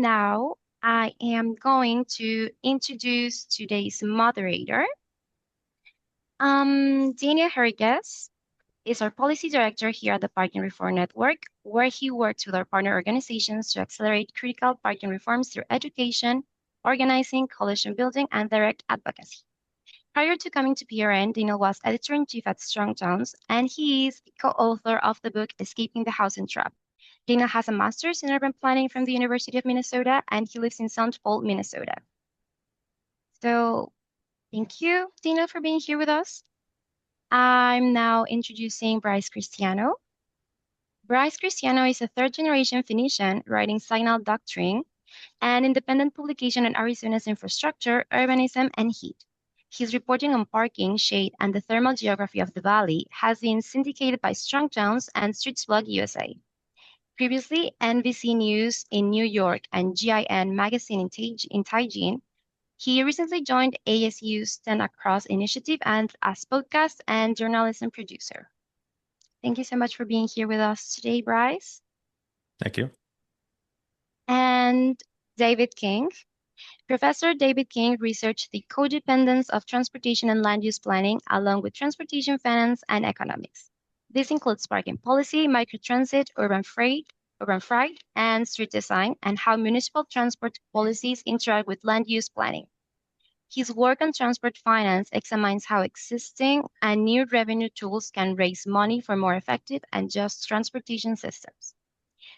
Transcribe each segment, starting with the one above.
now I am going to introduce today's moderator. Daniel Herigues is our policy director here at the Parking Reform Network, where he works with our partner organizations to accelerate critical parking reforms through education, organizing, coalition building, and direct advocacy. Prior to coming to PRN, Daniel was editor-in-chief at Strong Towns, and he is co-author of the book Escaping the Housing Trap. Daniel has a master's in urban planning from the University of Minnesota, and he lives in St. Paul, Minnesota. So thank you, Daniel, for being here with us. I'm now introducing Bryce Cristiano. Bryce Cristiano is a third-generation Phoenician writing Signal Doctrine, an independent publication on Arizona's infrastructure, urbanism, and heat. His reporting on parking, shade, and the thermal geography of the valley has been syndicated by Strong Towns and Streets Blog USA. Previously, NBC News in New York and GIN Magazine in Taijin, he recently joined ASU's Stand Across initiative and as podcast and journalism producer. Thank you so much for being here with us today, Bryce. Thank you. And David King. Professor David King researched the codependence of transportation and land use planning, along with transportation finance and economics. This includes parking policy, microtransit, urban freight, and street design, and how municipal transport policies interact with land use planning. His work on transport finance examines how existing and new revenue tools can raise money for more effective and just transportation systems.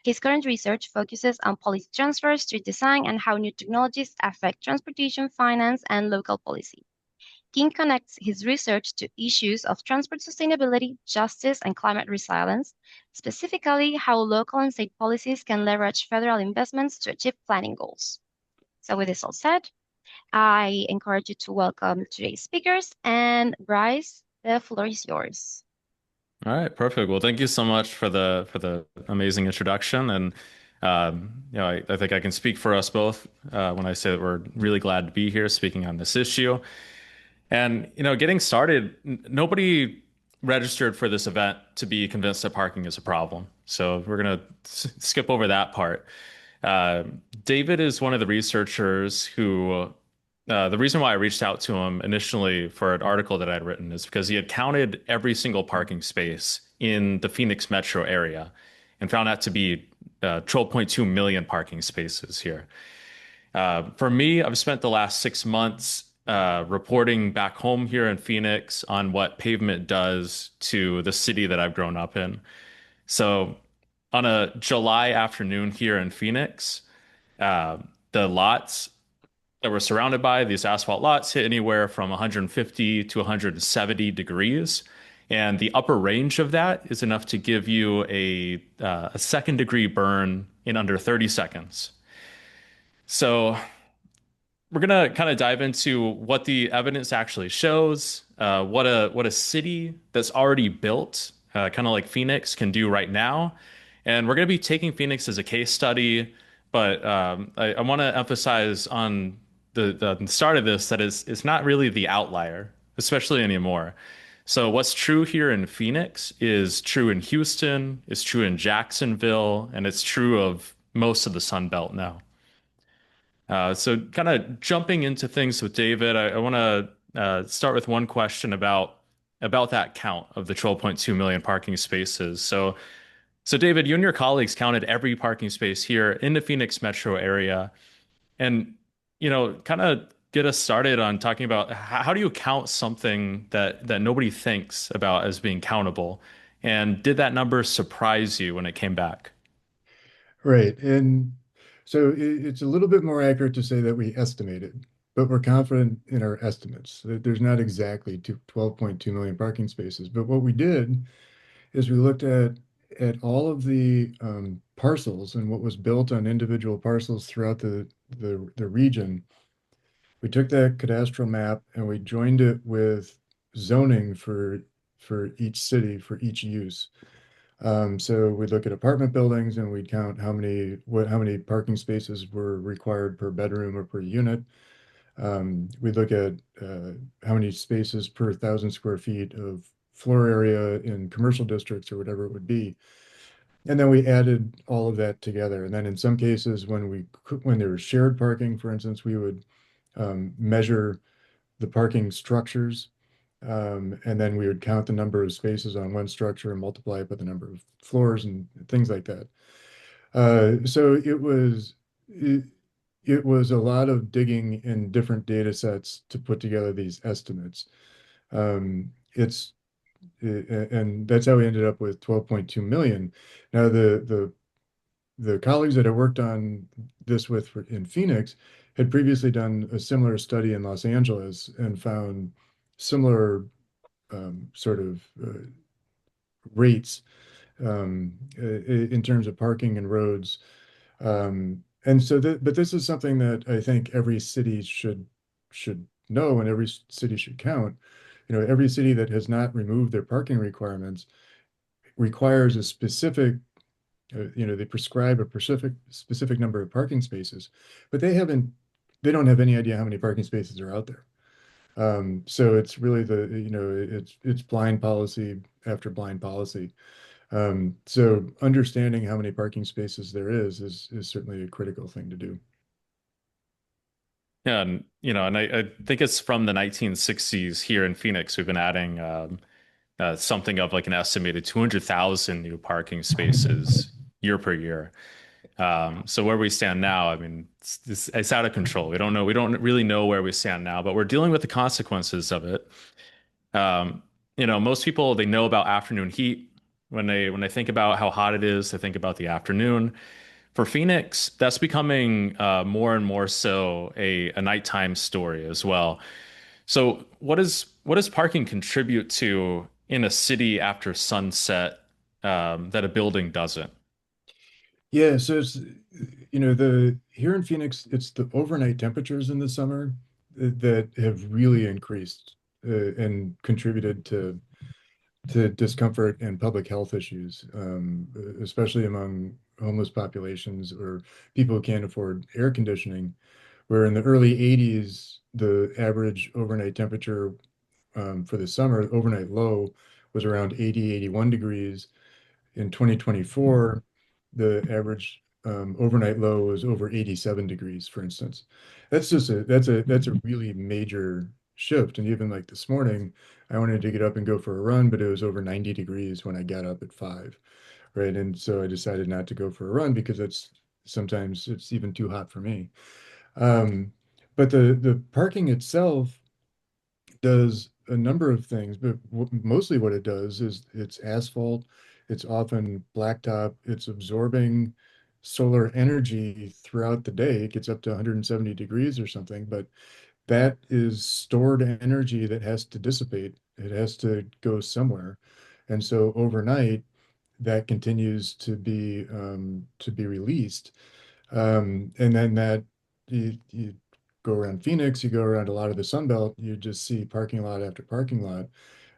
His current research focuses on policy transfer, street design, and how new technologies affect transportation finance and local policy. King connects his research to issues of transport sustainability, justice, and climate resilience, specifically how local and state policies can leverage federal investments to achieve planning goals. So with this all said, I encourage you to welcome today's speakers, and Bryce, the floor is yours. All right, perfect. Well, thank you so much for the amazing introduction, and I think I can speak for us both when I say that we're really glad to be here speaking on this issue. And getting started, nobody registered for this event to be convinced that parking is a problem. So we're gonna skip over that part. Uh, David is one of the researchers who, the reason why I reached out to him initially for an article that I'd written is because he had counted every single parking space in the Phoenix metro area and found that to be 12.2 million parking spaces here. For me, I've spent the last 6 months reporting back home here in Phoenix on what pavement does to the city that I've grown up in. So on a July afternoon here in Phoenix, uh, the lots that we're surrounded by, these asphalt lots, hit anywhere from 150 to 170 degrees. And the upper range of that is enough to give you a second degree burn in under 30 seconds. So we're gonna kind of dive into what the evidence actually shows, what a city that's already built, kind of like Phoenix, can do right now, and we're gonna be taking Phoenix as a case study. But I want to emphasize on the start of this that it's not really the outlier, especially anymore. So what's true here in Phoenix is true in Houston, is true in Jacksonville, and it's true of most of the Sun Belt now. So kind of jumping into things with David, I want to start with one question about that count of the 12.2 million parking spaces. So David, you and your colleagues counted every parking space here in the Phoenix metro area, and kind of get us started on talking about how do you count something that nobody thinks about as being countable, and did that number surprise you when it came back? Right. And so it's a little bit more accurate to say that we estimated, but we're confident in our estimates. There's not exactly 12.2 million parking spaces. But what we did is we looked at all of the parcels and what was built on individual parcels throughout the region. We took that cadastral map and we joined it with zoning for each city for each use. So we'd look at apartment buildings and we'd count how many parking spaces were required per bedroom or per unit. We'd look at how many spaces per 1,000 square feet of floor area in commercial districts or whatever it would be. And then we added all of that together. And then in some cases, when there was shared parking, for instance, we would measure the parking structures, and then we would count the number of spaces on one structure and multiply it by the number of floors and things like that. So it, it was a lot of digging in different data sets to put together these estimates. It's and that's how we ended up with 12.2 million. Now the colleagues that I worked on this with in Phoenix had previously done a similar study in Los Angeles and found similar sort of rates in terms of parking and roads. And so but this is something that I think every city should know and every city should count. You know, every city that has not removed their parking requirements requires a specific, they prescribe a specific number of parking spaces, but they don't have any idea how many parking spaces are out there. So it's really it's blind policy after blind policy. So understanding how many parking spaces there is certainly a critical thing to do. Yeah, and and I think it's from the 1960s here in Phoenix. We've been adding something of like an estimated 200,000 new parking spaces year per year. So where we stand now, I mean, it's out of control. We don't know. We don't really know where we stand now, but we're dealing with the consequences of it. Um, most people they know about afternoon heat. When they think about how hot it is, they think about the afternoon. For Phoenix, that's becoming more and more so a nighttime story as well. So what does parking contribute to in a city after sunset that a building doesn't? Yeah, so it's the here in Phoenix, it's the overnight temperatures in the summer that have really increased and contributed to discomfort and public health issues, especially among homeless populations or people who can't afford air conditioning. Where in the early 80s, the average overnight temperature for the summer, overnight low, was around 80, 81 degrees. In 2024, the average overnight low was over 87 degrees, for instance. That's a really major shift. And even like this morning, I wanted to get up and go for a run, but it was over 90 degrees when I got up at 5, right? And so I decided not to go for a run because sometimes it's even too hot for me. Um, but the parking itself does a number of things, but mostly what it does is it's asphalt, it's often blacktop, it's absorbing solar energy throughout the day. It gets up to 170 degrees or something, but that is stored energy that has to dissipate. It has to go somewhere. And so overnight, that continues to be released. And then you go around Phoenix, you go around a lot of the Sun Belt, you just see parking lot after parking lot.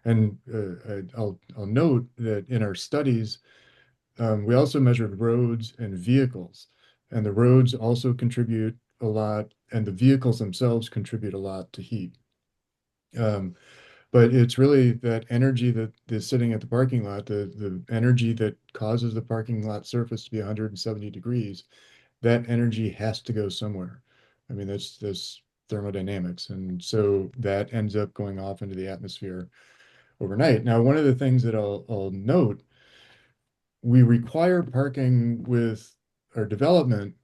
And I'll note that in our studies, we also measured roads and vehicles, and the roads also contribute a lot, and the vehicles themselves contribute a lot to heat. Um, but it's really that energy that is sitting at the parking lot, the energy that causes the parking lot surface to be 170 degrees, that energy has to go somewhere. I mean, that's thermodynamics. And so that ends up going off into the atmosphere overnight. Now, one of the things that I'll note, we require parking with our development,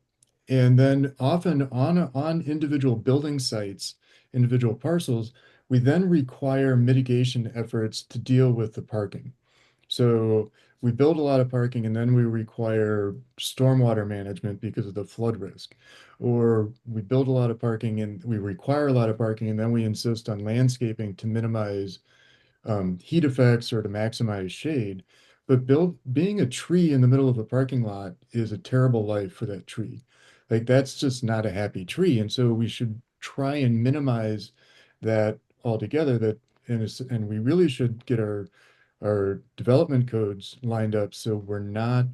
and then often on individual building sites, individual parcels, we then require mitigation efforts to deal with the parking. So we build a lot of parking and then we require stormwater management because of the flood risk. Or we build a lot of parking and we require a lot of parking and then we insist on landscaping to minimize heat effects or to maximize shade. But being a tree in the middle of a parking lot is a terrible life for that tree. Like that's just not a happy tree. And so we should try and minimize that altogether. And we really should get our development codes lined up so we're not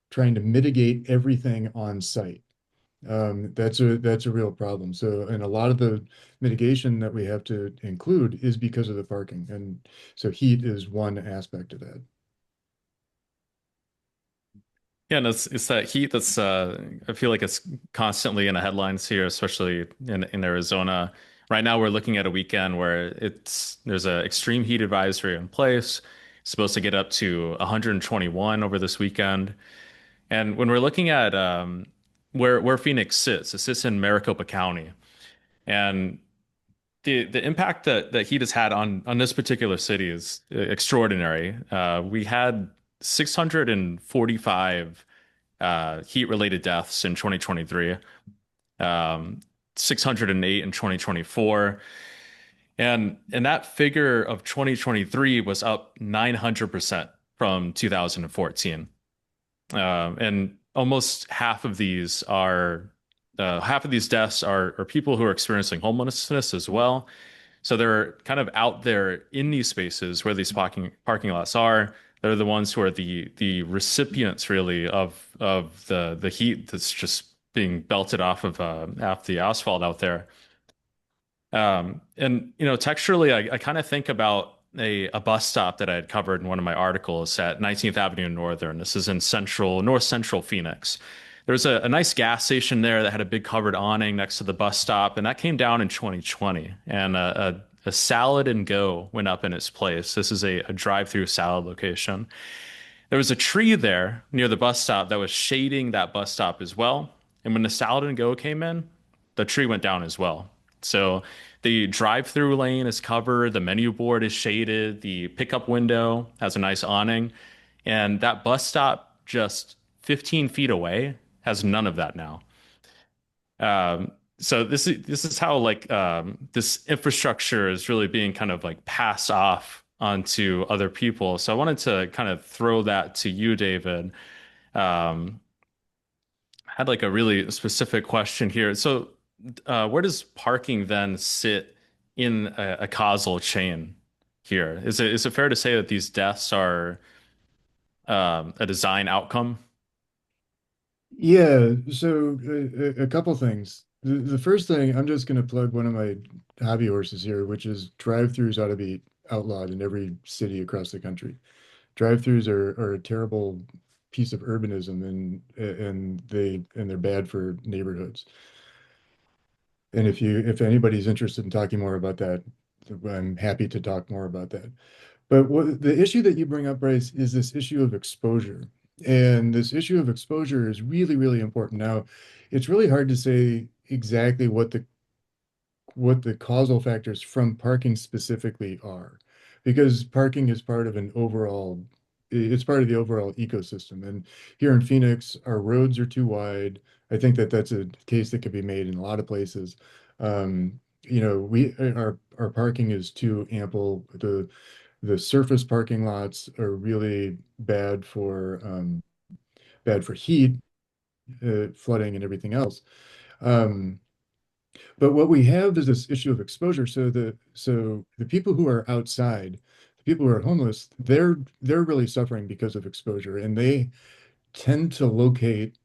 trying to mitigate everything on site. That's a real problem. So, and a lot of the mitigation that we have to include is because of the parking, and so heat is one aspect of that. Yeah, and it's that heat that's I feel like it's constantly in the headlines here, especially in Arizona. Right now we're looking at a weekend where there's an extreme heat advisory in place. It's supposed to get up to 121 over this weekend. And when we're looking at where Phoenix sits, it sits in Maricopa County. And the impact that heat has had on this particular city is extraordinary. We had 645 heat-related deaths in 2023, um, 608 in 2024, and that figure of 2023 was up 900% from 2014. And almost half of these deaths are people who are experiencing homelessness as well. So they're kind of out there in these spaces where these parking lots are. They're the ones who are the recipients really of the heat that's just being belted off the asphalt out there. And texturally, I kind of think about a bus stop that I had covered in one of my articles at 19th Avenue Northern. This is in North Central Phoenix. There's a nice gas station there that had a big covered awning next to the bus stop, and that came down in 2020. And a salad and go went up in its place. This is a drive-through salad location. There was a tree there near the bus stop that was shading that bus stop as well. And when the salad and go came in, the tree went down as well. So the drive-through lane is covered, the menu board is shaded, the pickup window has a nice awning, and that bus stop just 15 feet away has none of that now. So this is how like this infrastructure is really being kind of like passed off onto other people. So I wanted to kind of throw that to you, David. I had like a really specific question here. So where does parking then sit in a causal chain here? Is it fair to say that these deaths are a design outcome? Yeah, so a couple things. The first thing, I'm just going to plug one of my hobby horses here, which is drive-throughs ought to be outlawed in every city across the country. Drive-throughs are a terrible piece of urbanism, and they're bad for neighborhoods. And if anybody's interested in talking more about that, I'm happy to talk more about that. But the issue that you bring up, Bryce, is this issue of exposure. And this issue of exposure is really, really important. Now, it's really hard to say exactly what the causal factors from parking specifically are, because parking is part of an overall, it's part of the overall ecosystem. And here in Phoenix, our roads are too wide. I think that that's a case that could be made in a lot of places. Our parking is too ample. The surface parking lots are really bad for heat, flooding, and everything else. Um, but what we have is this issue of exposure. So the people who are outside, the people who are homeless, they're really suffering because of exposure, and they tend to locate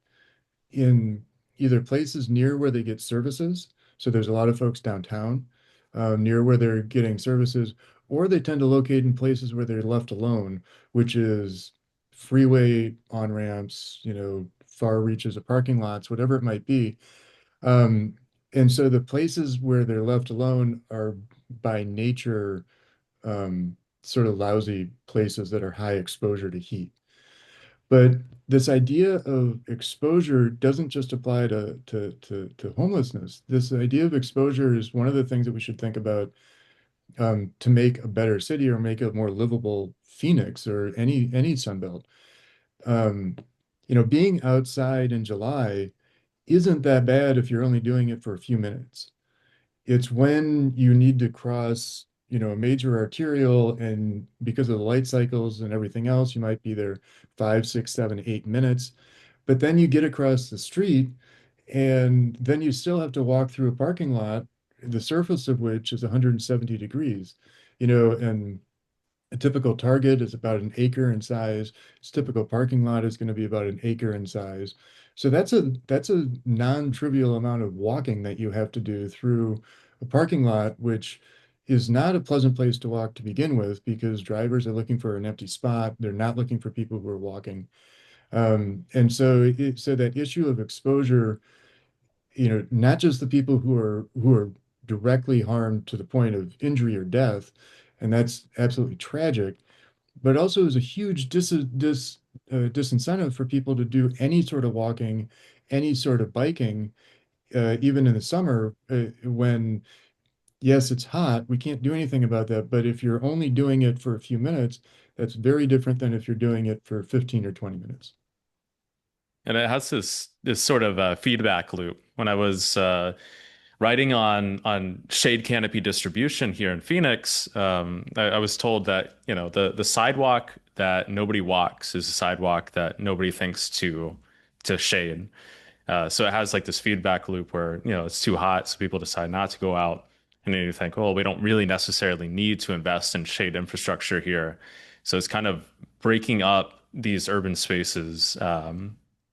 in either places near where they get services. So there's a lot of folks downtown, near where they're getting services, or they tend to locate in places where they're left alone, which is freeway on-ramps, far reaches of parking lots, whatever it might be. Um, and so the places where they're left alone are by nature sort of lousy places that are high exposure to heat. But this idea of exposure doesn't just apply to homelessness. This idea of exposure is one of the things that we should think about to make a better city or make a more livable Phoenix or any Sunbelt. Um, being outside in July isn't that bad if you're only doing it for a few minutes. It's when you need to cross, a major arterial, and because of the light cycles and everything else, you might be there 5, 6, 7, 8 minutes. But then you get across the street, and then you still have to walk through a parking lot, the surface of which is 170 degrees, and a typical target is about an acre in size. Its typical parking lot is going to be about an acre in size. So that's a non-trivial amount of walking that you have to do through a parking lot, which is not a pleasant place to walk to begin with because drivers are looking for an empty spot. They're not looking for people who are walking. And so that issue of exposure, not just the people who are directly harmed to the point of injury or death, and that's absolutely tragic, but also is a huge disincentive for people to do any sort of walking, any sort of biking, even in the summer, when yes, it's hot, we can't do anything about that. But if you're only doing it for a few minutes, that's very different than if you're doing it for 15 or 20 minutes. And it has this sort of feedback loop. When I was writing on shade canopy distribution here in Phoenix, I was told that the sidewalk that nobody walks is a sidewalk that nobody thinks to shade. So it has like this feedback loop where it's too hot, so people decide not to go out, and then you think, oh, we don't really necessarily need to invest in shade infrastructure here. So it's kind of breaking up these urban spaces,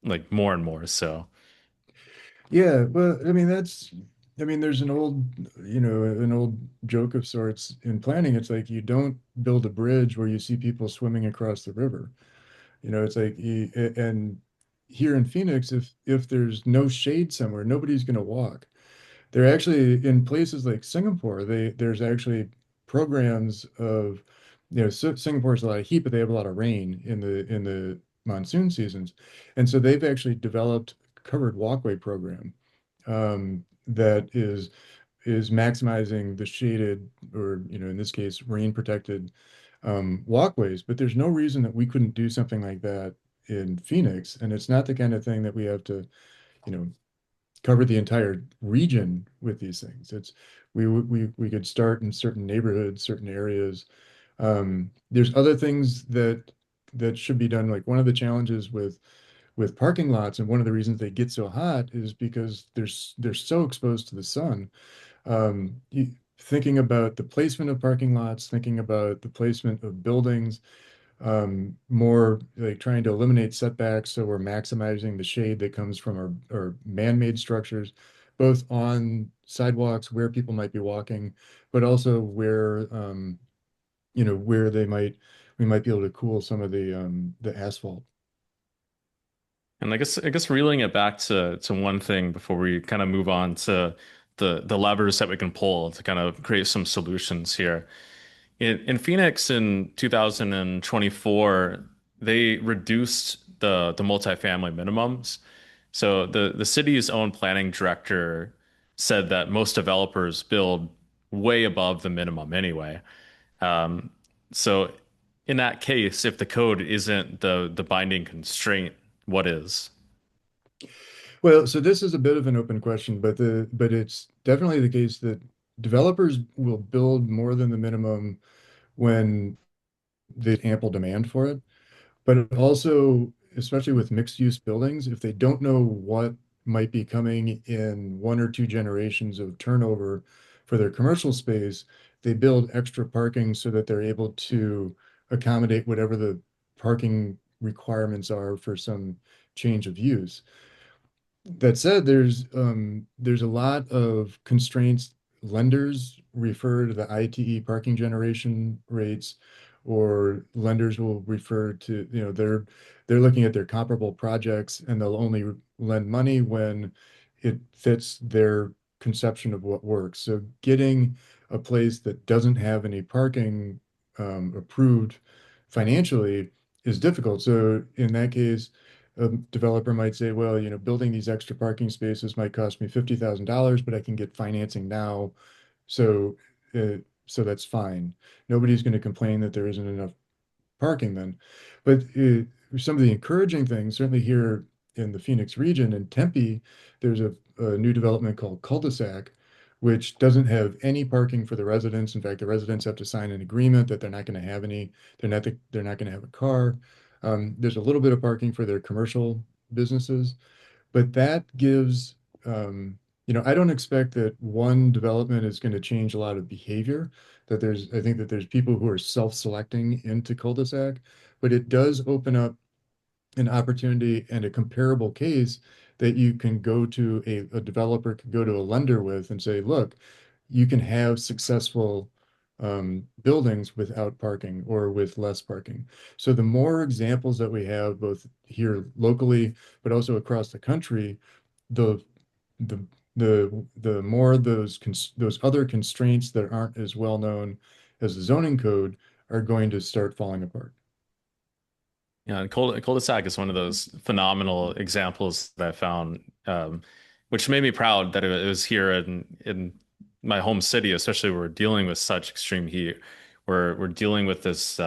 like more and more. So. Yeah, well, I mean, there's an old joke of sorts in planning. It's like you don't build a bridge where you see people swimming across the river. It's like, and here in Phoenix, if there's no shade somewhere, nobody's going to walk. They're actually in places like Singapore, there's actually programs of, Singapore's a lot of heat, but they have a lot of rain in the monsoon seasons. And so they've actually developed a covered walkway program that is maximizing the shaded or, in this case, rain protected walkways. But there's no reason that we couldn't do something like that in Phoenix. And it's not the kind of thing that we have to, you know, cover the entire region with these things. We could start in certain neighborhoods, certain areas. There's other things that should be done. Like one of the challenges with parking lots, and one of the reasons they get so hot is because they're so exposed to the sun. Thinking about the placement of parking lots, thinking about the placement of buildings, more like trying to eliminate setbacks so we're maximizing the shade that comes from our man-made structures, both on sidewalks where people might be walking, but also where where we might be able to cool some of the asphalt. And I guess reeling it back to one thing before we kind of move on to the levers that we can pull to kind of create some solutions here. In Phoenix in 2024, they reduced the multifamily minimums. So the city's own planning director said that most developers build way above the minimum anyway. Um, so in that case, if the code isn't the binding constraint, what is? Well, so this is a bit of an open question, but it's definitely the case that developers will build more than the minimum when there's ample demand for it. But also, especially with mixed use buildings, if they don't know what might be coming in 1 or 2 generations of turnover for their commercial space, they build extra parking so that they're able to accommodate whatever the parking requirements are for some change of use. That said, there's a lot of constraints. Lenders refer to the ITE parking generation rates, or lenders will refer to, they're looking at their comparable projects and they'll only lend money when it fits their conception of what works. So getting a place that doesn't have any parking approved financially is difficult. So in that case, a developer might say, well, building these extra parking spaces might cost me $50,000, but I can get financing now. So, so that's fine. Nobody's going to complain that there isn't enough parking then. But some of the encouraging things, certainly here in the Phoenix region, in Tempe, there's a new development called Cul-de-sac, which doesn't have any parking for the residents. In fact, the residents have to sign an agreement that they're not going to have any, they're not going to have a car. There's a little bit of parking for their commercial businesses, but that gives, I don't expect that one development is going to change a lot of behavior. I think that there's people who are self-selecting into cul-de-sac, but it does open up an opportunity and a comparable case that you can go to a developer could go to a lender with and say, look, you can have successful buildings without parking or with less parking. So the more examples that we have, both here locally, but also across the country, the the the more those other constraints that aren't as well known as the zoning code are going to start falling apart. Yeah, and cul-de-sac is one of those phenomenal examples that I found, which made me proud that it was here in my home city, especially where we're dealing with such extreme heat. We're dealing with this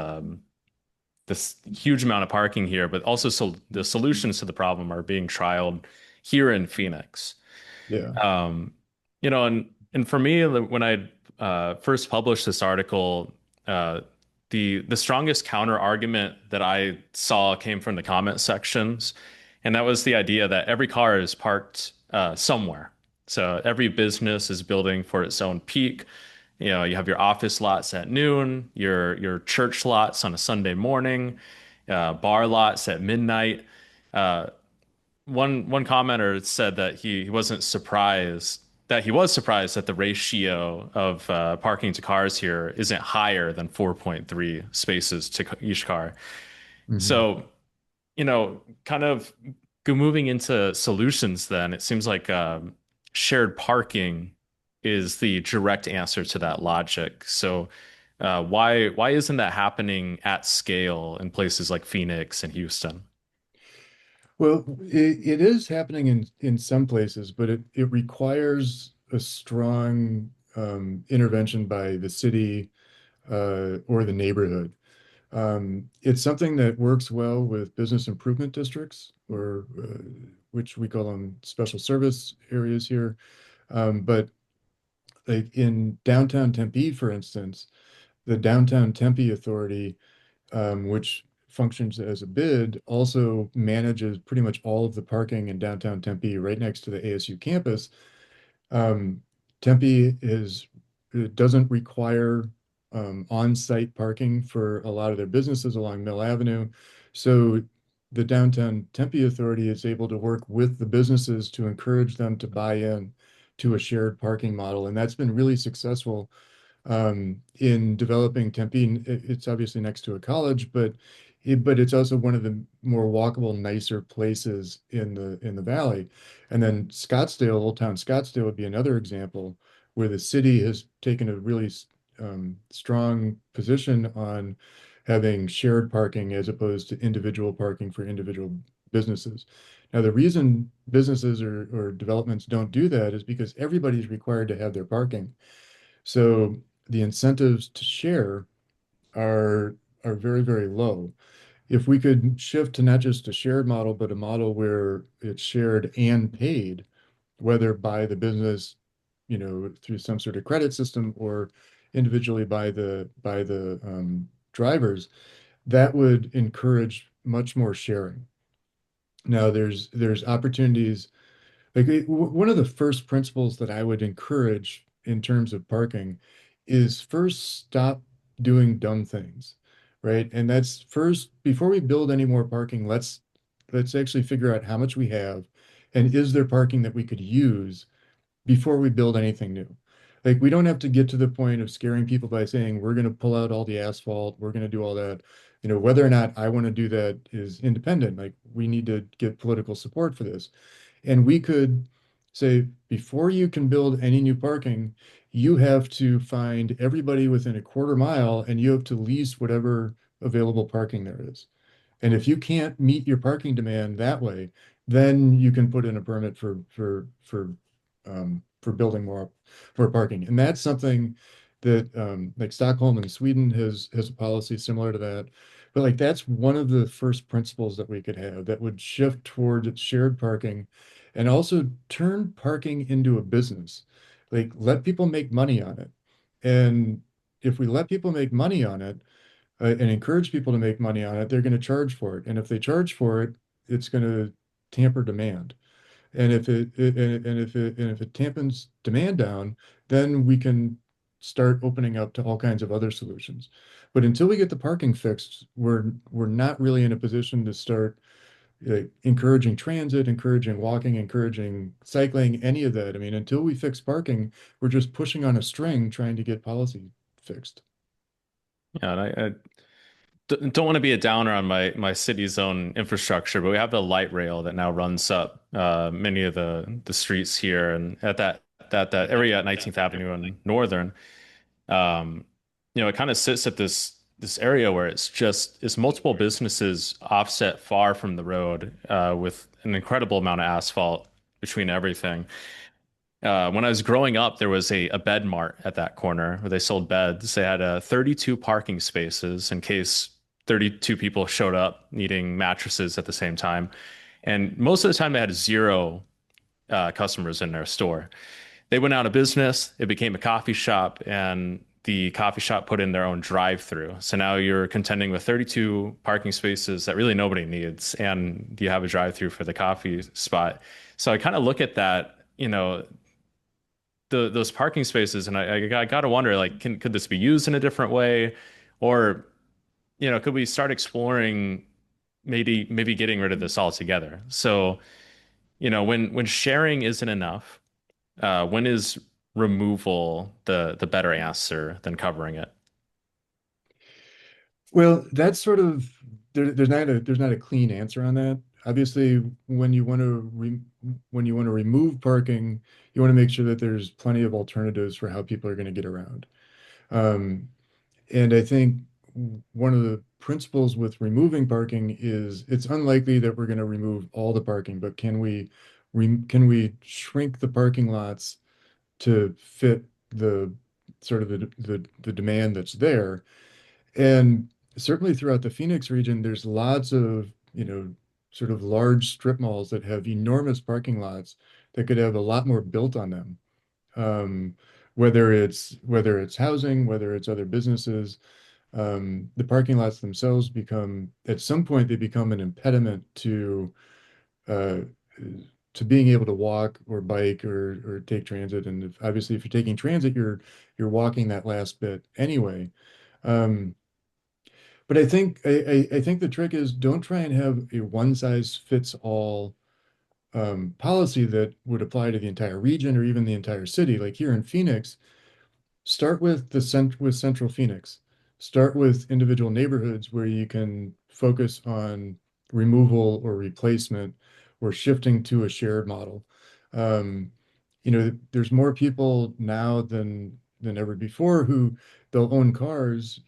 huge amount of parking here, but also the solutions to the problem are being trialed here in Phoenix. Yeah. Um, and for me, when I first published this article, uh, the strongest counter argument that I saw came from the comment sections, and that was the idea that every car is parked somewhere. So every business is building for its own peak. You have your office lots at noon, your church lots on a Sunday morning, bar lots at midnight. Uh, one commenter said that he wasn't surprised that he was surprised that the ratio of parking to cars here isn't higher than 4.3 spaces to each car. Mhm. So, kind of moving into solutions, then it seems like shared parking is the direct answer to that logic. So, why isn't that happening at scale in places like Phoenix and Houston? Well, it is happening in some places, but it requires a strong intervention by the city or the neighborhood. It's something that works well with business improvement districts, or which we call them special service areas here. But like in downtown Tempe, for instance, the Downtown Tempe Authority, which functions as a bid, also manages pretty much all of the parking in downtown Tempe right next to the ASU campus. um, Tempe is it doesn't require on-site parking for a lot of their businesses along Mill Avenue. So the Downtown Tempe Authority is able to work with the businesses to encourage them to buy in to a shared parking model. And that's been really successful in developing Tempe. It's obviously next to a college, but it's also one of the more walkable, nicer places in the valley. And then Scottsdale, Old Town Scottsdale would be another example where the city has taken a really strong position on having shared parking as opposed to individual parking for individual businesses. Now, the reason businesses or developments don't do that is because everybody's required to have their parking. So the incentives to share are are very, very low. If we could shift to not just a shared model, but a model where it's shared and paid, whether by the business, through some sort of credit system or individually by the drivers, that would encourage much more sharing. Now, there's opportunities like one of the first principles that I would encourage in terms of parking is first stop doing dumb things, right? And that's first, before we build any more parking, let's actually figure out how much we have and is there parking that we could use before we build anything new. Like we don't have to get to the point of scaring people by saying we're going to pull out all the asphalt, we're going to do all that. Whether or not I want to do that is independent. Like we need to get political support for this. And we could say, before you can build any new parking, you have to find everybody within a quarter mile and you have to lease whatever available parking there is. And if you can't meet your parking demand that way, then you can put in a permit for building more parking. And that's something that like Stockholm in Sweden has a policy similar to that. But like that's one of the first principles that we could have that would shift towards shared parking and also turn parking into a business. Like let people make money on it. And if we let people make money on it, and encourage people to make money on it, they're going to charge for it. And if they charge for it, it's going to tamper demand. And if it tampens demand down, then we can start opening up to all kinds of other solutions. But until we get the parking fixed, we're not really in a position to start encouraging transit, encouraging walking, encouraging cycling, any of that. I mean, until we fix parking, we're just pushing on a string trying to get policy fixed. Yeah, and don't want to be a downer on my city's own infrastructure, but we have the light rail that now runs up many of the streets here, and at that area at 19th Avenue and Northern, um, it kind of sits at this area where it's multiple businesses offset far from the road, with an incredible amount of asphalt between everything. When I was growing up, there was a bed mart at that corner where they sold beds. They had 32 parking spaces in case 32 people showed up needing mattresses at the same time. And most of the time, they had zero customers in their store. They went out of business. It became a coffee shop, and the coffee shop put in their own drive-through. So now you're contending with 32 parking spaces that really nobody needs, and you have a drive-through for the coffee spot. So I kind of look at that, those parking spaces, and I gotta wonder, like, could this be used in a different way, or could we start exploring maybe getting rid of this altogether? So when sharing isn't enough, when is removal the better answer than covering it? Well, that's sort of there's not a clean answer on that. Obviously, when you want to remove parking, you want to make sure that there's plenty of alternatives for how people are going to get around. Um, and I think one of the principles with removing parking is it's unlikely that we're going to remove all the parking, but can we shrink the parking lots to fit the sort of the demand that's there? And certainly throughout the Phoenix region, there's lots of, sort of large strip malls that have enormous parking lots that could have a lot more built on them. Um, whether it's housing, whether it's other businesses, the parking lots themselves at some point they become an impediment uh, to being able to walk or bike or take transit. And obviously, if you're taking transit, you're walking that last bit anyway. Um, but I think the trick is don't try and have a one size fits all policy that would apply to the entire region or even the entire city. Like here in Phoenix, start with Central Phoenix. Start with individual neighborhoods where you can focus on removal or replacement or shifting to a shared model. Um, there's more people now than ever before who they'll own cars,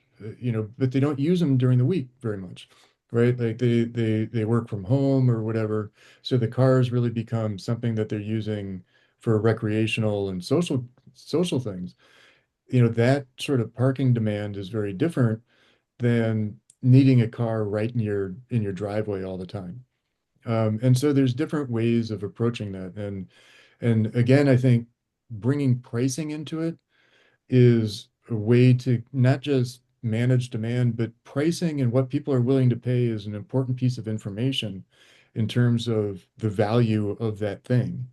but they don't use them during the week very much, right? Like they work from home or whatever. So the cars really become something that they're using for recreational and social things. That sort of parking demand is very different than needing a car right in your driveway all the time. And so there's different ways of approaching that. And again, I think bringing pricing into it is a way to not just manage demand, but pricing and what people are willing to pay is an important piece of information in terms of the value of that thing.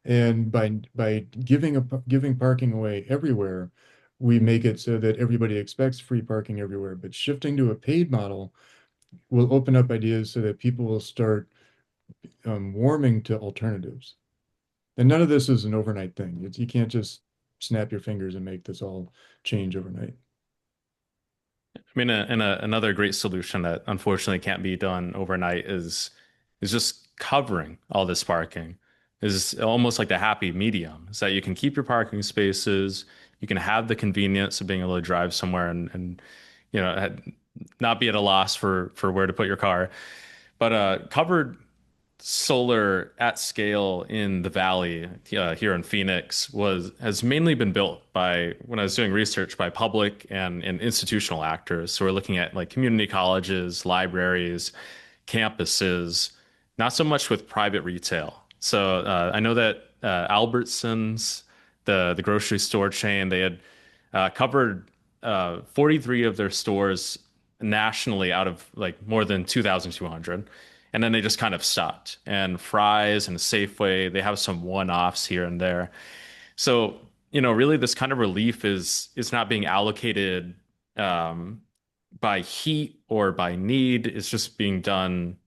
And by giving parking away everywhere, we make it so that everybody expects free parking everywhere. But shifting to a paid model will open up ideas so that people will start warming to alternatives. And none of this is an overnight thing. You can't just snap your fingers and make this all change overnight. I mean, another great solution that unfortunately can't be done overnight is just covering all this parking. Is almost like the happy medium. Is that you can keep your parking spaces, you can have the convenience of being able to drive somewhere and not be at a loss for where to put your car. But covered solar at scale in the valley here in Phoenix has mainly been built by, when I was doing research, by public and institutional actors. So we're looking at like community colleges, libraries, campuses, not so much with private retail. So I know that Albertsons, the grocery store chain, they had covered 43 of their stores nationally out of like more than 2,200. And then they just kind of stopped. And Fry's and Safeway, they have some one-offs here and there. So, really this kind of relief is not being allocated um, by heat or by need. It's just being done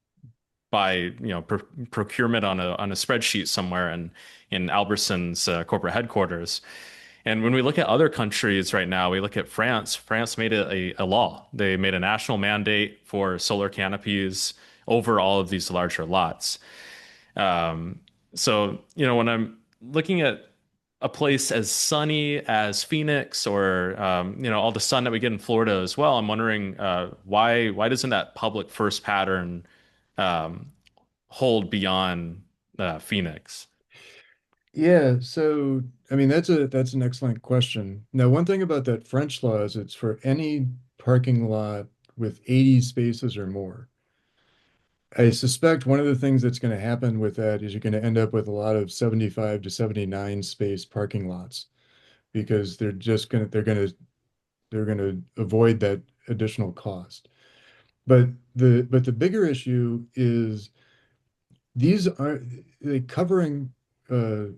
by, procurement on a spreadsheet somewhere in Albertsons corporate headquarters. And when we look at other countries right now, we look at France. France made it a law. They made a national mandate for solar canopies over all of these larger lots. Um, so, when I'm looking at a place as sunny as Phoenix or, all the sun that we get in Florida as well, I'm wondering why doesn't that public first pattern um, hold beyond Phoenix? Yeah, so I mean that's an excellent question. Now, one thing about that French law is it's for any parking lot with 80 spaces or more. I suspect one of the things that's going to happen with that is you're going to end up with a lot of 75 to 79 space parking lots because they're going to avoid that additional cost. But the bigger issue is these are covering uh,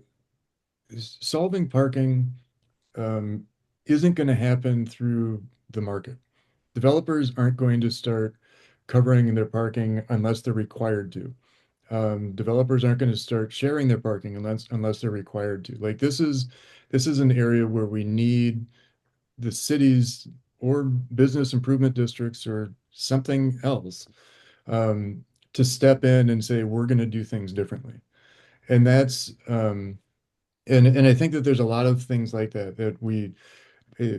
solving parking um, isn't going to happen through the market. Developers aren't going to start covering their parking unless they're required to. Developers aren't going to start sharing their parking unless they're required to. Like this is an area where we need the cities or business improvement districts or something else um, to step in and say we're going to do things differently. And that's and I think that there's a lot of things like that that we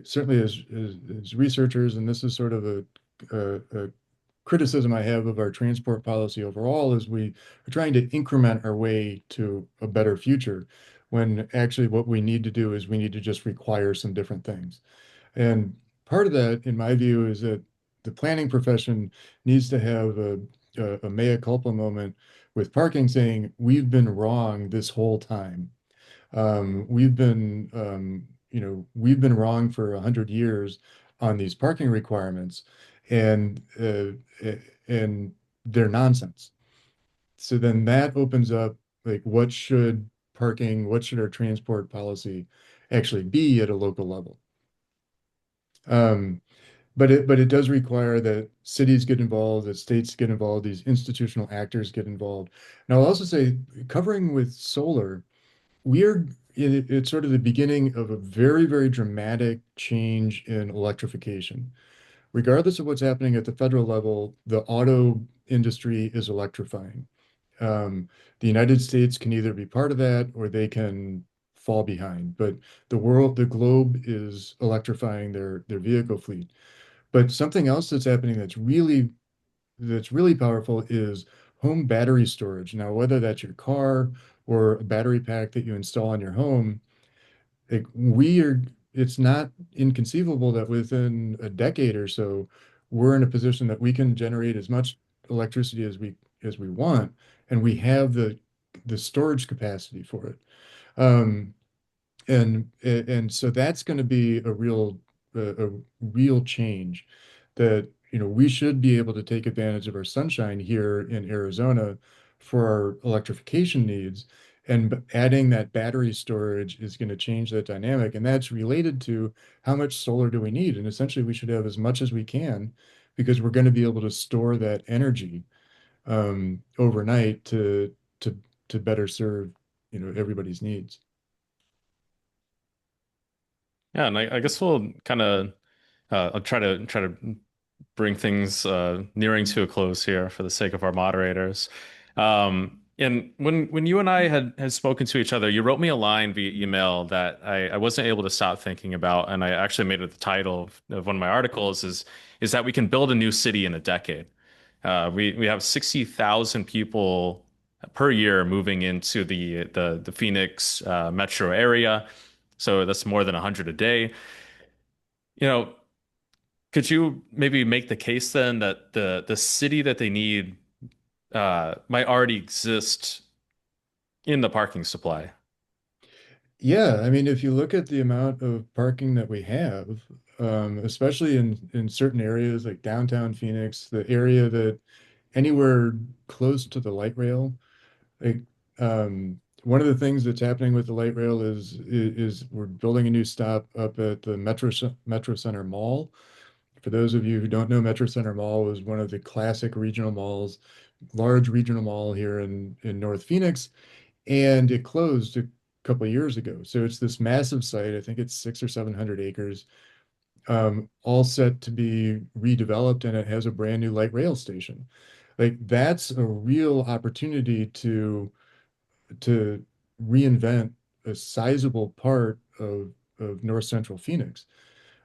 certainly as researchers, and this is sort of a criticism I have of our transport policy overall, is we are trying to increment our way to a better future, when actually what we need to do is we need to just require some different things. And part of that, in my view, is that the planning profession needs to have a mea culpa moment with parking, saying we've been wrong this whole time. We've been wrong for 100 years on these parking requirements, and and they're nonsense. So then that opens up like what should our transport policy actually be at a local level? Um, but it does require that cities get involved, that states get involved, these institutional actors get involved. And I'll also say, covering with solar, it's sort of the beginning of a very, very dramatic change in electrification. Regardless of what's happening at the federal level, the auto industry is electrifying. Um, the United States can either be part of that or they can fall behind. But the globe is electrifying their vehicle fleet. But something else that's happening that's really powerful is home battery storage. Now, whether that's your car or a battery pack that you install in your home, like it's not inconceivable that within a decade or so, we're in a position that we can generate as much electricity as we want, and we have the storage capacity for it. Um, and so that's going to be a real change that we should be able to take advantage of our sunshine here in Arizona for our electrification needs, and adding that battery storage is going to change that dynamic, and that's related to how much solar do we need, and essentially we should have as much as we can because we're going to be able to store that energy overnight to to better serve everybody's needs. Yeah, and I guess we'll kind of I'll try to bring things nearing to a close here for the sake of our moderators. And when you and I had spoken to each other, you wrote me a line via email that I wasn't able to stop thinking about, and I actually made it the title of one of my articles is that we can build a new city in a decade. We have 60,000 people per year moving into the Phoenix metro area, so that's more than 100 a day. You know, could you maybe make the case then that the city that they need might already exist in the parking supply? Yeah, I mean, if you look at the amount of parking that we have, especially in certain areas like downtown Phoenix, the area that anywhere close to the light rail, like one of the things that's happening with the light rail is we're building a new stop up at the Metro Center Mall. For those of you who don't know, Metro Center Mall was one of the classic regional malls, large regional mall here in North Phoenix, and it closed couple of years ago. So it's this massive site. I think it's 600 or 700 acres, all set to be redeveloped, and it has a brand new light rail station. Like that's a real opportunity to reinvent a sizable part of North Central Phoenix.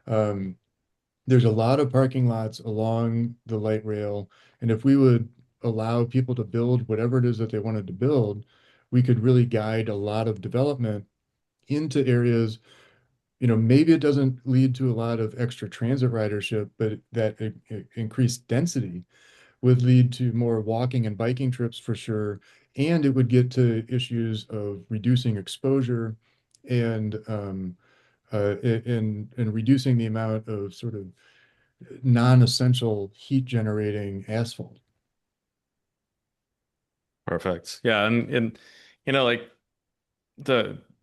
Um, there's a lot of parking lots along the light rail, and if we would allow people to build whatever it is that they wanted to build, we could really guide a lot of development into areas. Maybe it doesn't lead to a lot of extra transit ridership, but that increased density would lead to more walking and biking trips for sure. And it would get to issues of reducing exposure and and reducing the amount of sort of non-essential heat generating asphalt. Perfect. Yeah, and like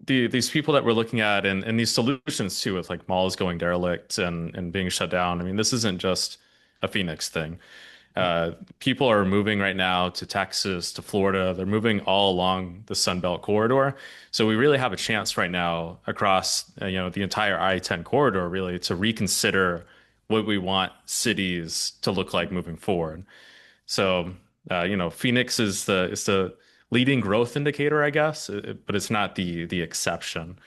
these people that we're looking at and these solutions too, with like malls going derelict and being shut down. I mean, this isn't just a Phoenix thing. People are moving right now to Texas, to Florida. They're moving all along the Sun Belt corridor. So we really have a chance right now across, the entire I-10 corridor, really, to reconsider what we want cities to look like moving forward. So, Phoenix is the leading growth indicator, I guess, but it's not the exception.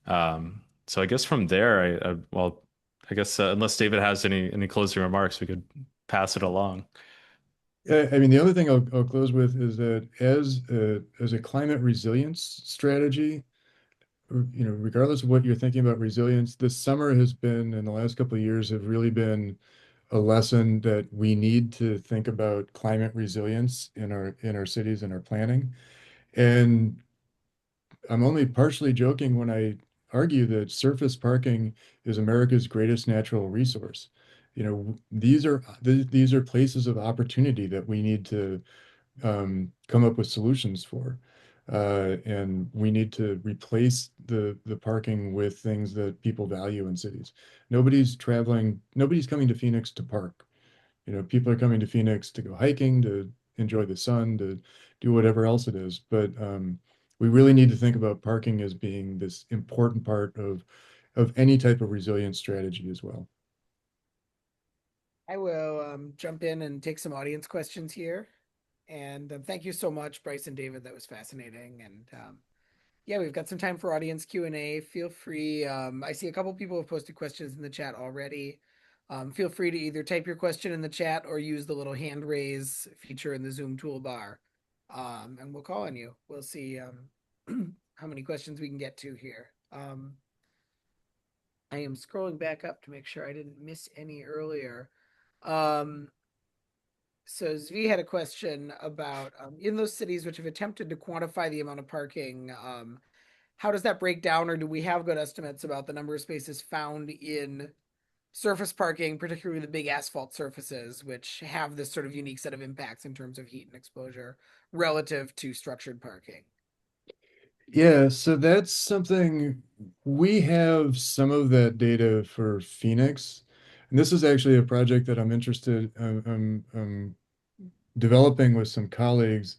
So I guess from there, well, I guess unless David has any closing remarks, we could pass it along. I mean, the other thing I'll close with is that as a climate resilience strategy, regardless of what you're thinking about resilience, this summer has been, in the last couple of years, have really been a lesson that we need to think about climate resilience in our cities and our planning. And I'm only partially joking when I argue that surface parking is America's greatest natural resource. These are places of opportunity that we need to come up with solutions for. And we need to replace the parking with things that people value in cities. Nobody's coming to Phoenix to park. People are coming to Phoenix to go hiking, to enjoy the sun, to do whatever else it is. But we really need to think about parking as being this important part of any type of resilience strategy as well. I will jump in and take some audience questions here. And thank you so much, Bryce and David. That was fascinating. And yeah, we've got some time for audience Q&A. Feel free. I see a couple people have posted questions in the chat already. Feel free to either type your question in the chat or use the little hand raise feature in the Zoom toolbar. And we'll call on you. We'll see how many questions we can get to here. I am scrolling back up to make sure I didn't miss any earlier. So Zvi had a question about in those cities which have attempted to quantify the amount of parking, how does that break down, or do we have good estimates about the number of spaces found in surface parking, particularly the big asphalt surfaces, which have this sort of unique set of impacts in terms of heat and exposure relative to structured parking? Yeah, so that's something we have some of that data for Phoenix. And this is actually a project that I'm interested I'm developing with some colleagues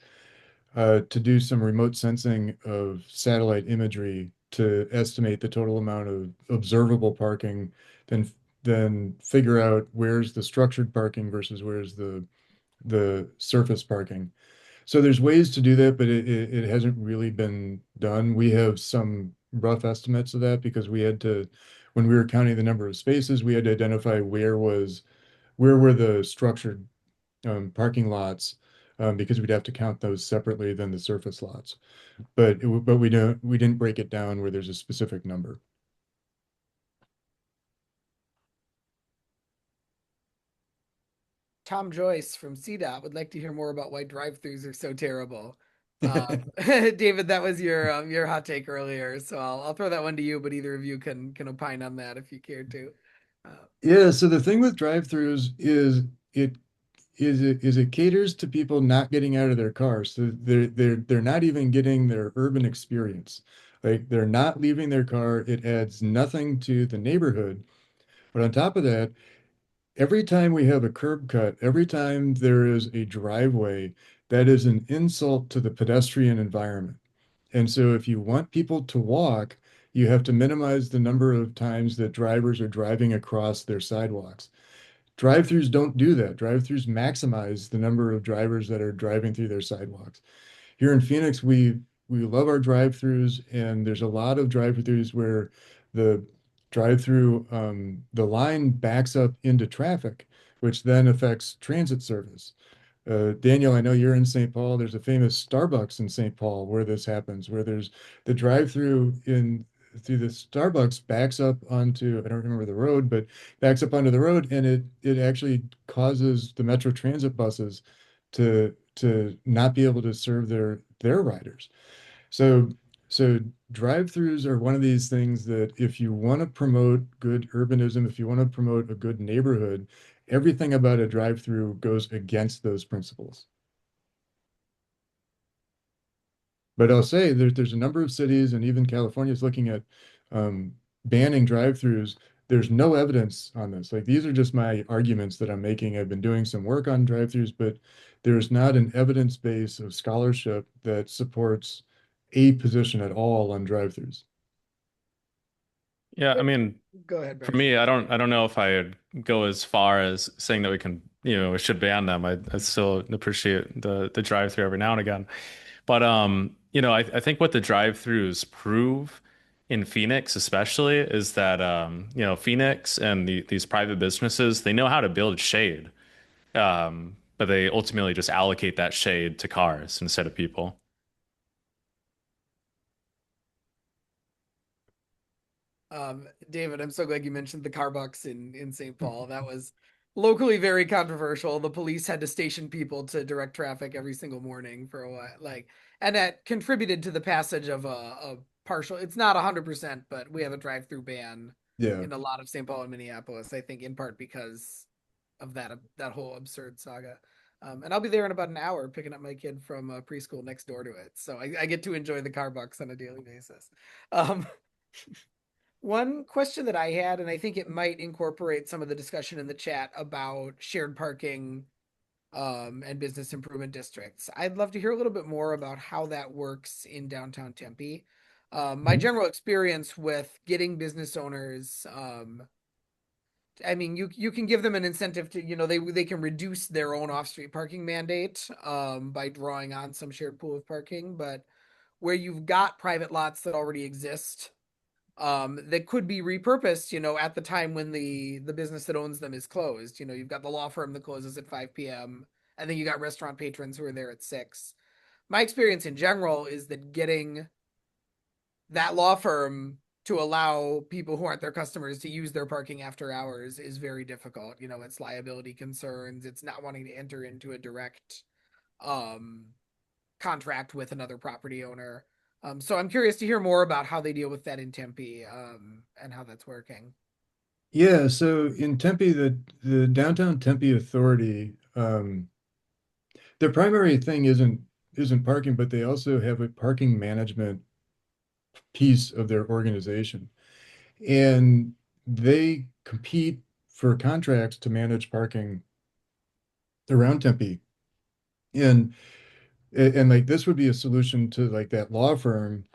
to do some remote sensing of satellite imagery to estimate the total amount of observable parking, then then figure out where's the structured parking versus where's the surface parking. So there's ways to do that, but it hasn't really been done. We have some rough estimates of that because when we were counting the number of spaces, we had to identify where were the structured parking lots, because we'd have to count those separately than the surface lots. But we didn't break it down where there's a specific number. Tom Joyce from CDOT would like to hear more about why drive-throughs are so terrible. David, that was your hot take earlier, so I'll throw that one to you, but either of you can opine on that if you care to. Yeah, so the thing with drive-throughs is it caters to people not getting out of their cars. So they're not even getting their urban experience. Like they're not leaving their car. It adds nothing to the neighborhood. But on top of that, every time we have a curb cut, every time there is a driveway, that is an insult to the pedestrian environment. And so if you want people to walk, you have to minimize the number of times that drivers are driving across their sidewalks. Drive-throughs don't do that. Drive-throughs maximize the number of drivers that are driving through their sidewalks. Here in Phoenix, we love our drive-throughs, and there's a lot of drive-throughs where the drive-through the line backs up into traffic, which then affects transit service. Daniel, I know you're in St. Paul. There's a famous Starbucks in St. Paul where this happens, where there's the drive-through in through the Starbucks backs up onto, I don't remember the road, but backs up onto the road, and it actually causes the Metro Transit buses to not be able to serve their riders. So so drive-throughs are one of these things that if you want to promote good urbanism, if you want to promote a good neighborhood, everything about a drive-through goes against those principles. But I'll say there's a number of cities, and even California is looking at um, banning drive-throughs. There's no evidence on this. Like these are just my arguments that I'm making. I've been doing some work on drive-throughs, but there's not an evidence base of scholarship that supports a position at all on drive-throughs. Yeah, I mean, Go ahead, for Bryce. me, I don't know if I'd go as far as saying that we can, we should ban them. I still appreciate the drive-through every now and again. But I think what the drive-throughs prove in Phoenix especially is that Phoenix and these private businesses, they know how to build shade. But they ultimately just allocate that shade to cars instead of people. David, I'm so glad you mentioned the Carbucks in St. Paul. That was locally very controversial. The police had to station people to direct traffic every single morning for a while, and that contributed to the passage of a partial. It's not 100%, but we have a drive-through ban Yeah. in a lot of St. Paul and Minneapolis. I think in part because of that whole absurd saga. And I'll be there in about an hour picking up my kid from preschool next door to it, so I get to enjoy the Carbucks on a daily basis. Um, One question that I had, and I think it might incorporate some of the discussion in the chat about shared parking and business improvement districts. I'd love to hear a little bit more about how that works in downtown Tempe. My general experience with getting business owners, I mean, you can give them an incentive to, they can reduce their own off-street parking mandate by drawing on some shared pool of parking, but where you've got private lots that already exist that could be repurposed, at the time when the business that owns them is closed. You've got the law firm that closes at 5 p.m. and then you got restaurant patrons who are there at 6. My experience in general is that getting that law firm to allow people who aren't their customers to use their parking after hours is very difficult. It's liability concerns, it's not wanting to enter into a direct um contract with another property owner. So I'm curious to hear more about how they deal with that in Tempe, and how that's working. Yeah, so in Tempe, the downtown Tempe Authority, their primary thing isn't parking, but they also have a parking management piece of their organization. And they compete for contracts to manage parking around Tempe. And and like this would be a solution to like that law firm.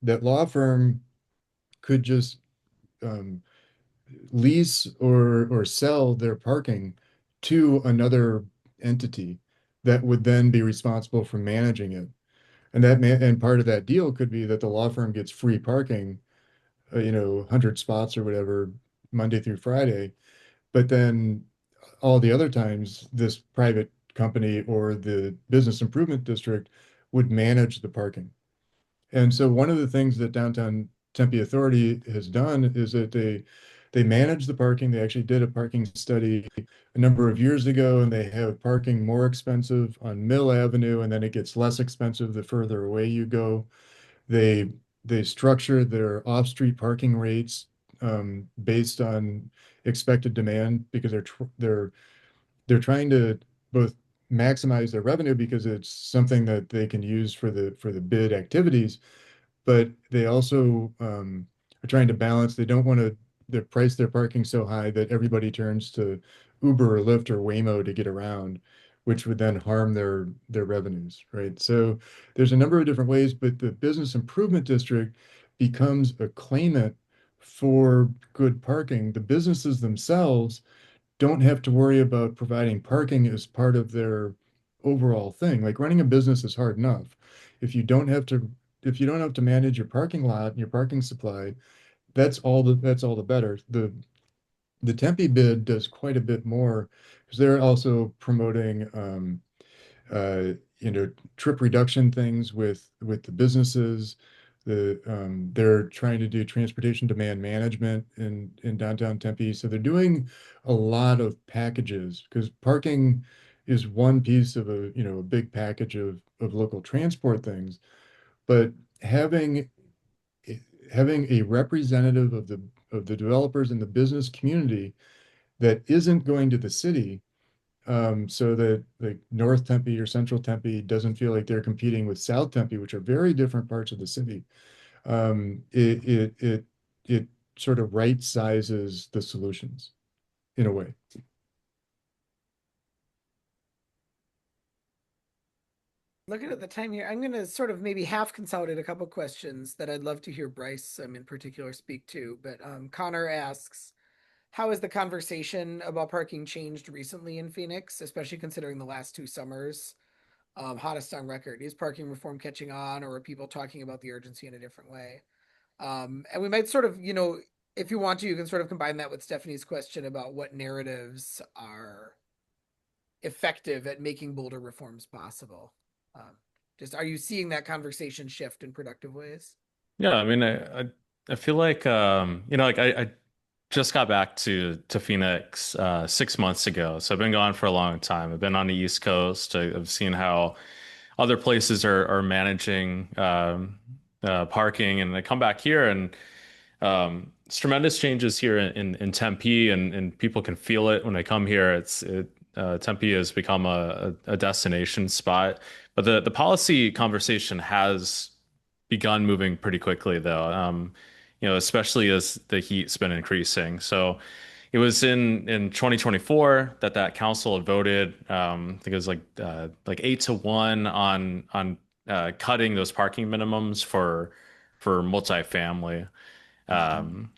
That law firm could just um, lease or sell their parking to another entity that would then be responsible for managing it. And part of that deal could be that the law firm gets free parking, 100 spots or whatever, Monday through Friday. But then all the other times, this private company or the business improvement district would manage the parking. And so one of the things that Downtown Tempe Authority has done is that they manage the parking. They actually did a parking study a number of years ago, and they have parking more expensive on Mill Avenue, and then it gets less expensive the further away you go. They they structure their off-street parking rates based on expected demand because they're trying to both maximize their revenue because it's something that they can use for the bid activities, but they also are trying to balance. They don't want to price their parking so high that everybody turns to Uber or Lyft or Waymo to get around. which would then harm their revenues, right? So there's a number of different ways, but the business improvement district becomes a claimant for good parking. The businesses themselves don't have to worry about providing parking as part of their overall thing. Like running a business is hard enough. If you don't have to, if you don't have to manage your parking lot and your parking supply, that's all the better. The Tempe bid does quite a bit more because they're also promoting uh, trip reduction things with the businesses. They're trying to do transportation demand management in downtown Tempe. So they're doing a lot of packages because parking is one piece of a big package of local transport things. But having having a representative of the developers and the business community that isn't going to the city, so that like North Tempe or Central Tempe doesn't feel like they're competing with South Tempe, which are very different parts of the city. It sort of right sizes the solutions in a way. Looking at the time here, I'm going to sort of maybe half consolidate a couple questions that I'd love to hear Bryce in particular speak to. But Connor asks, how has the conversation about parking changed recently in Phoenix, especially considering the last 2 summers? Hottest on record. Is parking reform catching on, or are people talking about the urgency in a different way? And we might sort of, if you want to, you can sort of combine that with Stephanie's question about what narratives are effective at making bolder reforms possible. Just are you seeing that conversation shift in productive ways? Yeah, I mean, I feel like like I just got back to Phoenix 6 months ago, so I've been gone for a long time. I've been on the East Coast. I've seen how other places are managing parking, and I come back here and it's tremendous changes here in Tempe, and people can feel it when they come here. Tempe has become a destination spot, but the policy conversation has begun moving pretty quickly, though. Especially as the heat's been increasing. So it was in 2024 that council had voted. I think it was like 8-1 on cutting those parking minimums for multifamily um,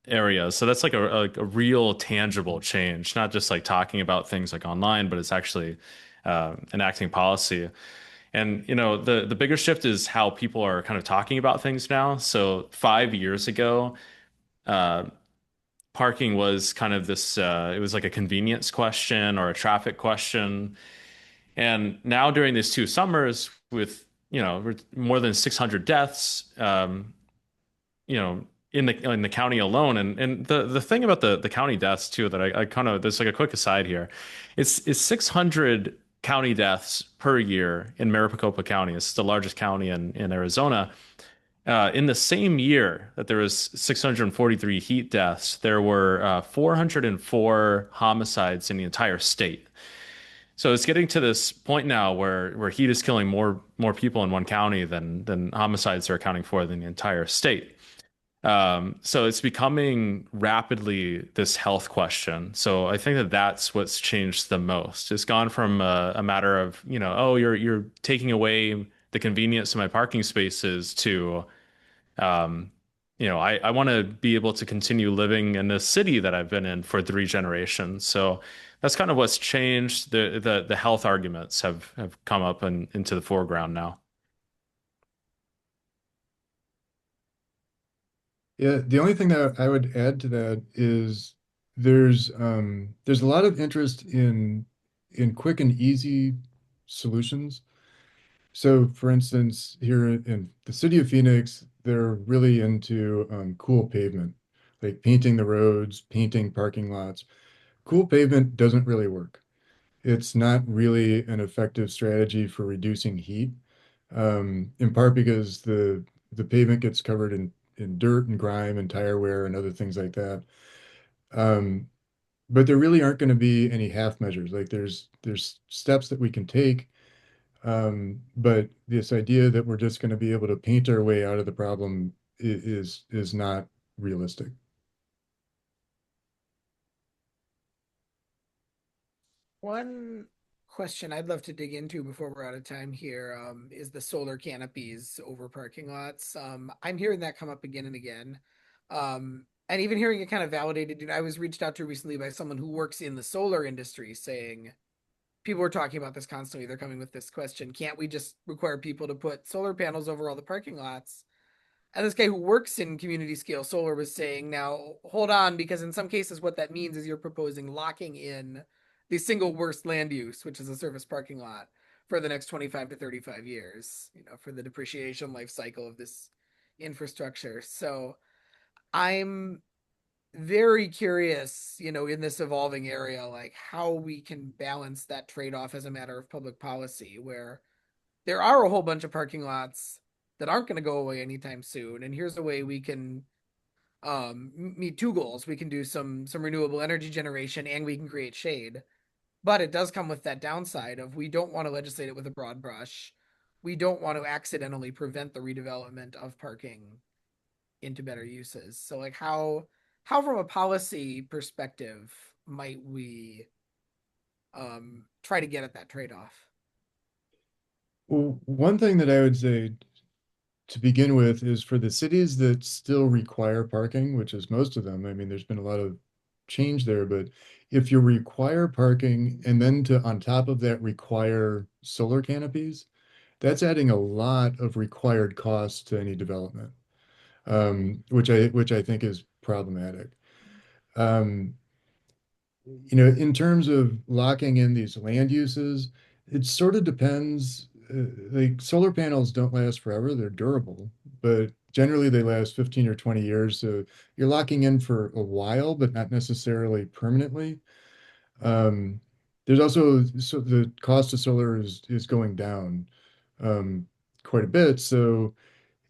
areas. So that's like a real tangible change, not just like talking about things like online, but it's actually enacting policy. And the bigger shift is how people are kind of talking about things now. So 5 years ago, uh, parking was kind of this. It was like a convenience question or a traffic question. And now during these 2 summers, with more than 600 deaths, in the county alone, and the thing about the county deaths too that I kind of, there's like a quick aside here, it's 600 county deaths per year in Maricopa County. It's the largest county in Arizona. In the same year that there was 643 heat deaths, there were 404 homicides in the entire state. So it's getting to this point now where heat is killing more people in one county than homicides are accounting for in the entire state. So it's becoming rapidly this health question. So I think that that's what's changed the most. It's gone from a matter of, oh, you're taking away the convenience of my parking spaces to, um, I want to be able to continue living in the city that I've been in for 3 generations. So that's kind of what's changed. The health arguments have come up into the foreground now. Yeah, the only thing that I would add to that is there's a lot of interest in quick and easy solutions. So, for instance, here in the city of Phoenix, they're really into cool pavement, like painting the roads, painting parking lots. Cool pavement doesn't really work. It's not really an effective strategy for reducing heat, in part because the pavement gets covered in dirt and grime and tire wear and other things like that. Um, but there really aren't going to be any half measures. Like there's steps that we can take, but this idea that we're just going to be able to paint our way out of the problem is not realistic. One question I'd love to dig into before we're out of time here is the solar canopies over parking lots. I'm hearing that come up again and again. And even hearing it kind of validated. I was reached out to recently by someone who works in the solar industry saying, people were talking about this constantly. They're coming with this question: can't we just require people to put solar panels over all the parking lots? And this guy who works in community scale solar was saying, now hold on, because in some cases, what that means is you're proposing locking in the single worst land use, which is a surface parking lot, for the next 25 to 35 years, for the depreciation life cycle of this infrastructure. So I'm very curious, in this evolving area, like how we can balance that trade-off as a matter of public policy, where there are a whole bunch of parking lots that aren't going to go away anytime soon. And here's a way we can meet two goals. We can do some renewable energy generation and we can create shade. But it does come with that downside of we don't want to legislate it with a broad brush. We don't want to accidentally prevent the redevelopment of parking into better uses. So like how from a policy perspective might we try to get at that trade-off? Well, one thing that I would say to begin with is for the cities that still require parking, which is most of them. I mean, there's been a lot of change there, but if you require parking and then to on top of that require solar canopies, that's adding a lot of required costs to any development, which I think is problematic. Um, in terms of locking in these land uses, it sort of depends. Like solar panels don't last forever, they're durable, but generally they last 15 or 20 years. So you're locking in for a while, but not necessarily permanently. Um, there's also so the cost of solar is going down um, quite a bit. So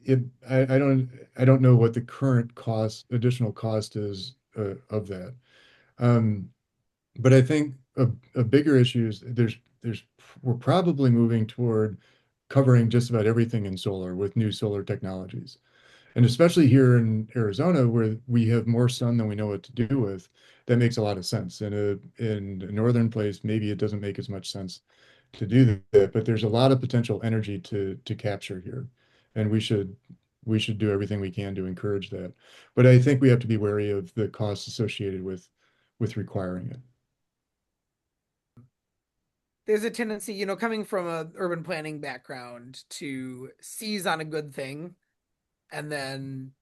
it I don't know what the current additional cost is of that. Um, but I think a bigger issue is we're probably moving toward covering just about everything in solar with new solar technologies. And especially here in Arizona, where we have more sun than we know what to do with, that makes a lot of sense. In a northern place, maybe it doesn't make as much sense to do that, but there's a lot of potential energy to capture here. And we should do everything we can to encourage that. But I think we have to be wary of the costs associated with requiring it. There's a tendency, coming from a urban planning background, to seize on a good thing and then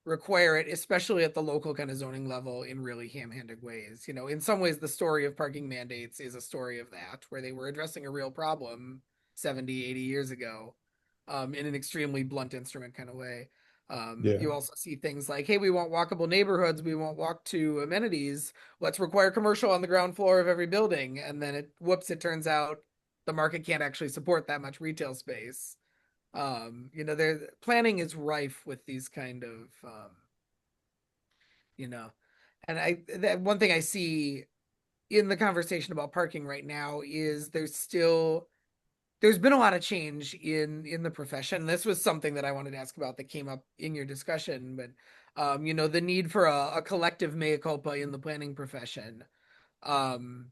require it, especially at the local kind of zoning level, in really ham-handed ways. In some ways, the story of parking mandates is a story of that, where they were addressing a real problem 70, 80 years ago, in an extremely blunt instrument kind of way. Yeah. You also see things like, hey, we want walkable neighborhoods, we want walk to amenities, let's require commercial on the ground floor of every building. And then it turns out the market can't actually support that much retail space. There planning is rife with these kind of you know and that one thing I see in the conversation about parking right now is there's been a lot of change in the profession. This was something that I wanted to ask about that came up in your discussion, but the need for a collective mea culpa in the planning profession. um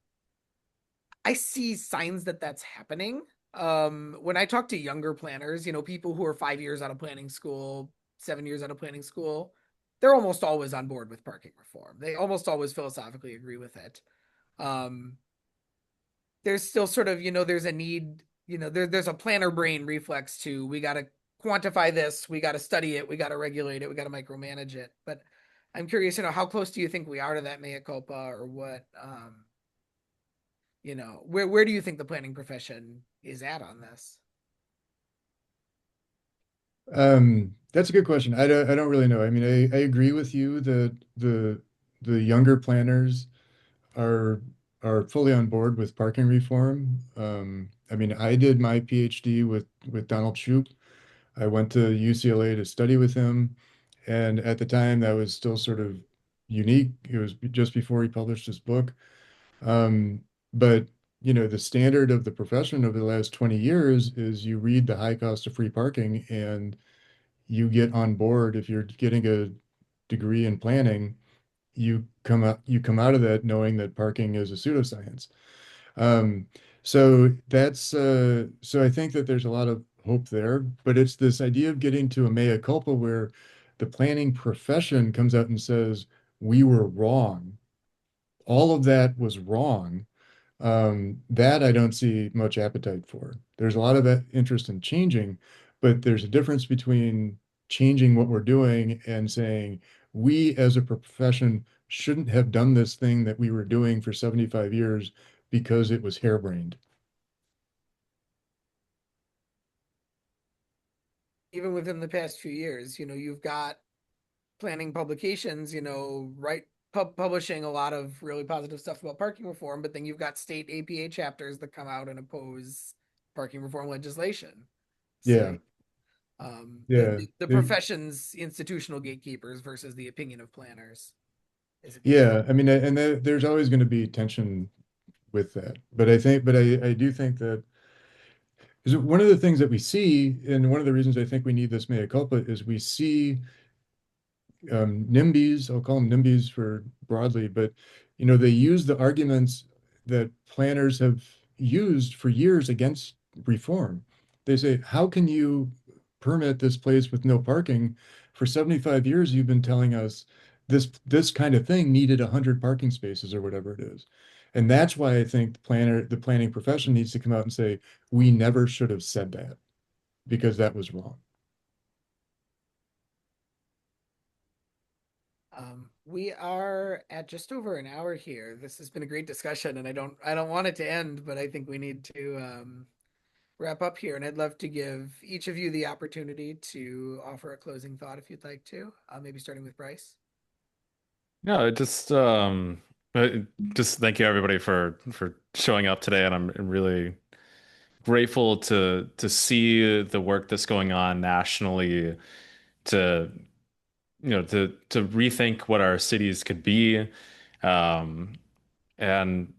I see signs that that's happening. When I talk to younger planners, people who are 5 years out of planning school, 7 years out of planning school, they're almost always on board with parking reform. They almost always philosophically agree with it. Um, there's still sort of, there's a need, there's a planner brain reflex to, we got to quantify this, we got to study it, we got to regulate it, we got to micromanage it. But I'm curious, how close do you think we are to that mea culpa, or what, where do you think the planning profession is at on this? That's a good question. I don't really know. I mean, I agree with you that the younger planners are are fully on board with parking reform. I mean, I did my PhD with Donald Shoup. I went to UCLA to study with him, and at the time that was still sort of unique. It was just before he published his book. Um, but the standard of the profession over the last 20 years is you read the high cost of free parking and you get on board. If you're getting a degree in planning, you come out of that knowing that parking is a pseudoscience. Um, So so I think that there's a lot of hope there, but it's this idea of getting to a mea culpa where the planning profession comes out and says, we were wrong. All of that was wrong. That I don't see much appetite for. There's a lot of interest in changing, but there's a difference between changing what we're doing and saying, we as a profession shouldn't have done this thing that we were doing for 75 years because it was harebrained. Even within the past few years, you've got planning publications, publishing a lot of really positive stuff about parking reform, but then you've got state APA chapters that come out and oppose parking reform legislation. So Yeah, yeah. the profession's institutional gatekeepers versus the opinion of planners is a big thing. Yeah, I mean, and there's always going to be tension with that. But I do think that is one of the things that we see, and one of the reasons I think we need this mea culpa is we see NIMBYs, I'll call them NIMBYs for broadly, but they use the arguments that planners have used for years against reform. They say, how can you permit this place with no parking? For 75 years, you've been telling us this kind of thing needed 100 parking spaces or whatever it is. And that's why I think the planning profession needs to come out and say, we never should have said that because that was wrong. We are at just over an hour here. This has been a great discussion, and I don't want it to end, but I think we need to wrap up here. And I'd love to give each of you the opportunity to offer a closing thought if you'd like to. Maybe starting with Bryce. Yeah, just thank you everybody for showing up today, and I'm really grateful to see the work that's going on nationally to to rethink what our cities could be. Um, and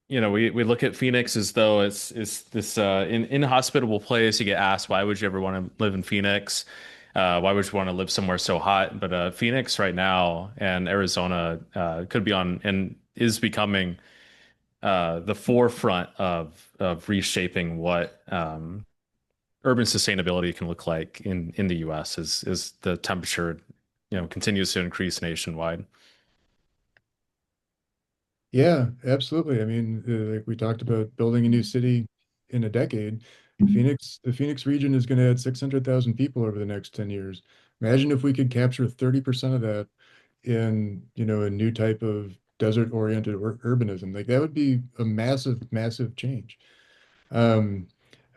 we look at Phoenix as though it's this inhospitable place. You get asked, why would you ever want to live in Phoenix? Why would you want to live somewhere so hot? But Phoenix right now and Arizona could be on and is becoming the forefront of reshaping what urban sustainability can look like in the U.S. as the temperature continues to increase nationwide. Yeah, absolutely. I mean, like we talked about building a new city in a decade. The Phoenix region is going to add 600,000 people over the next 10 years. Imagine if we could capture 30% of that in, a new type of desert-oriented urbanism. Like that would be a massive, massive change. Um,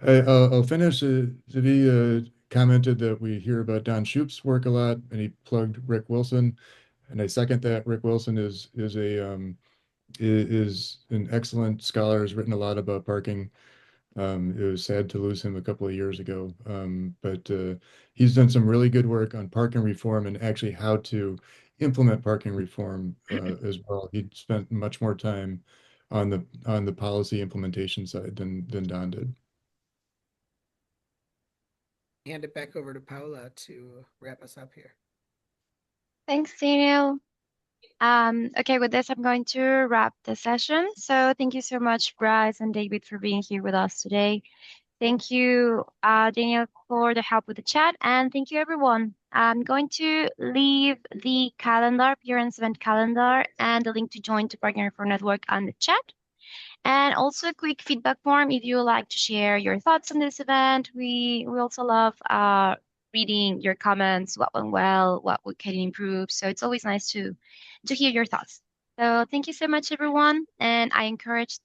I'll finish. Zvi commented that we hear about Don Shoup's work a lot, and he plugged Rick Wilson, and I second that. Rick Wilson is an excellent scholar, has written a lot about parking. It was sad to lose him a couple of years ago, but he's done some really good work on parking reform and actually how to implement parking reform as well. He spent much more time on the policy implementation side than Don did. Hand it back over to Paula to wrap us up here. Thanks, Daniel. Okay, with this, I'm going to wrap the session. So thank you so much, Bryce and David, for being here with us today. Thank you, Daniel, for the help with the chat, and thank you, everyone. I'm going to leave the calendar, appearance event calendar, and the link to join to Partner Reform Network on the chat. And also a quick feedback form if you would like to share your thoughts on this event. We also love reading your comments, what went well, what we can improve. So it's always nice to hear your thoughts. So thank you so much, everyone. And I encourage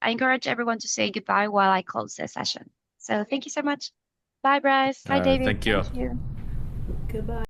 everyone to say goodbye while I close the session. So thank you so much. Bye, Bryce. Bye, David. Thank you. Thank you. Goodbye.